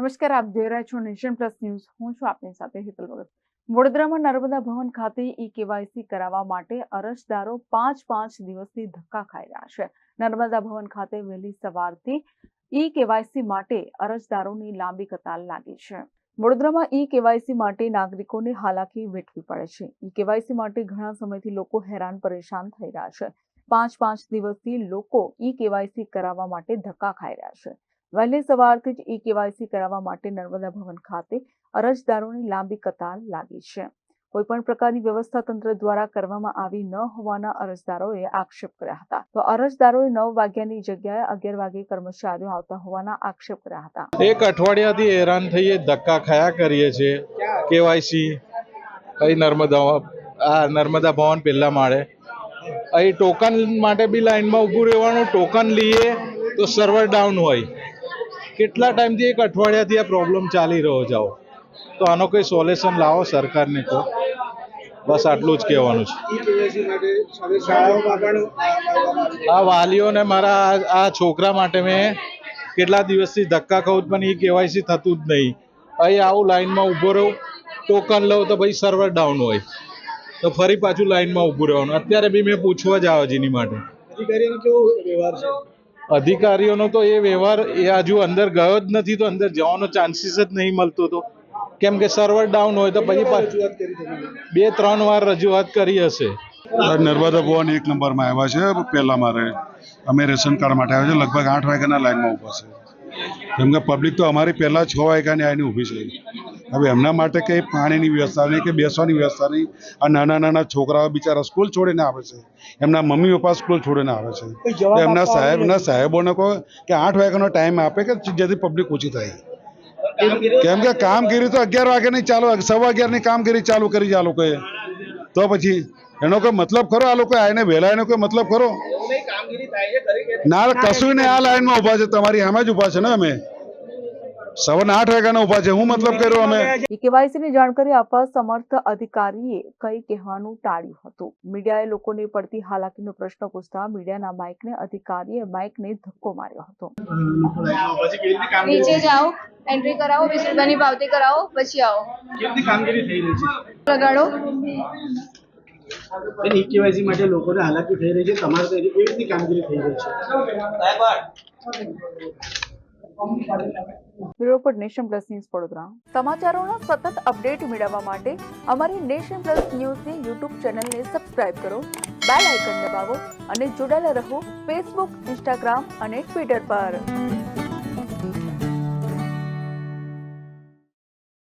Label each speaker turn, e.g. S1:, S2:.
S1: નમસ્કાર, આપ જોઈ રહ્યા છો નેશન પ્લસ ન્યૂઝ. હું છું આપની સાથે હેતલ ભગત. વડોદરામાં નર્મદા ભવન ખાતે ઈ-કેવાયસી કરાવવા માટે અરજદારો પાંચ દિવસથી ધક્કા ખાઈ રહ્યા છે. નર્મદા ભવન ખાતે વહેલી સવારથી ઈ-કેવાયસી માટે અરજદારોની લાંબી કતાર લાગી છે. વડોદરામાં ઈ-કેવાયસી માટે નાગરિકોને હાલાકી વેઠવી પડે છે. ઈ-કેવાયસી માટે ઘણા સમયથી લોકો હેરાન પરેશાન થઈ રહ્યા છે. પાંચ દિવસથી લોકો ઈ-કેવાયસી કરાવવા માટે ધક્કા ખાઈ રહ્યા છે. વહેલી સવારથી જ ઈ-કેવાયસી કરાવવા માટે નર્મદા ભવન ખાતે અરજદારોની લાંબી કતાર લાગી છે. કોઈપણ પ્રકારની વ્યવસ્થા તંત્ર દ્વારા કરવામાં આવી ન હોવાના અરજદારોએ આક્ષેપ કર્યા હતા. તો અરજદારોએ 9 વાગ્યાની જગ્યાએ 11 વાગે કર્મચારીઓ આવતા હોવાના આક્ષેપ કર્યા હતા.
S2: એક અઠવાડિયાથી હેરાન થઈએ, ધક્કા ખાયા કરીએ છીએ. કેવાયસી અહીં નર્મદા ભવન પહેલા માળે અહીં ટોકન માટે બી લાઈનમાં ઊભું રહેવાનું. ટોકન લઈએ તો સર્વર ડાઉન હોય. કેટલા ટાઈમથી એક અઠવાડિયાથી આ પ્રોબ્લેમ ચાલી રહ્યો છે. તો આનો કોઈ સોલ્યુશન લાવો સરકારને. તો બસ આટલું જ કહેવાનું છે. આ વાલીઓને મારા આ છોકરા માટે મેં કેટલા દિવસથી ધક્કા ખાઉં પણ એ કેવાયસી થતું જ નહીં. અહીં આવું લાઈનમાં ઊભો રહું, ટોકન લઉં તો ભાઈ સર્વર ડાઉન હોય તો ફરી પાછું લાઈનમાં ઊભું રહેવાનું. અત્યારે બી મેં પૂછવા જ આવ્યો જેની માટે. અધિકારીઓનો તો એ વ્યવહાર એ હજુ અંદર ગયો જ નથી, તો અંદર જવાનો ચાન્સીસ જ નહીં મળતો. તો કેમ કે સર્વર ડાઉન હોય તો પછી 2-3 વાર રજૂઆત કરી હશે.
S3: નર્મદા ભવન 1 નંબરમાં આવ્યા છે. પહેલા મારે અમે રેશન કાર્ડ માટે આવ્યા છે. લગભગ 8 વાગ્યાના લાઈનમાં ઊભા છે. કેમ કે પબ્લિક તો અમારી પહેલાં 6 વાગ્યાની આવીને ઊભી છે. હવે એમના માટે કંઈ પાણીની વ્યવસ્થા નહીં કે બેસવાની વ્યવસ્થા નહીં. આ નાના છોકરાઓ બિચારા સ્કૂલ છોડીને આવે છે. એમના મમ્મી પપ્પા સ્કૂલ છોડીને આવે છે. એમના સાહેબોને કહો કે 8 વાગ્યાનો ટાઈમ આપે કે જેથી પબ્લિક ઓછી થાય. કેમ કે કામગીરી તો 11 વાગ્યાની ચાલુ, 11:15ની કામગીરી ચાલુ કરી છે આ લોકોએ. તો પછી એનો કોઈ મતલબ ખરો? આ લોકો આવીને વહેલા એનો કોઈ મતલબ ખરો? ના, કશું નહીં. આ લાઈનમાં ઊભા છે, તમારી સામે જ ઊભા છે ને. અમે સવારના 8 વાગ્યાના ઊભા છે. હું મતલબ કર્યો અમે.
S1: ઈ-કેવાયસીની જાણકારી આપવા સમર્થ અધિકારીએ કંઈ કહેવાનું ટાળ્યું હતું. મીડિયાએ લોકોને પડતી હાલાકીનો પ્રશ્ન પૂછતા મીડિયાના માઇકને અધિકારીએ માઇકને ધક્કો માર્યો હતો.
S4: નીચે જાઓ, એન્ટ્રી કરાવો, 20 રૂપિયાની પાવતી કરાવો, પછી આવો.
S5: કેવી કામગીરી થઈ રહી છે?
S4: લગાડો.
S5: ઈ-કેવાયસી માટે લોકોને હાલાકી થઈ રહી છે. તમારે કેવી રીતે કામગીરી થઈ રહી છે?
S1: Report nation plus news Vadodara. સમાચારોના સતત અપડેટ મેળવવા માટે અમારી નેશન પ્લસ ન્યૂઝની યુટ્યુબ ચેનલને સબસ્ક્રાઇબ કરો, બેલ આઇકન દબાવો અને જોડાયેલા રહો ફેસબુક, ઇન્સ્ટાગ્રામ અને ટ્વિટર પર.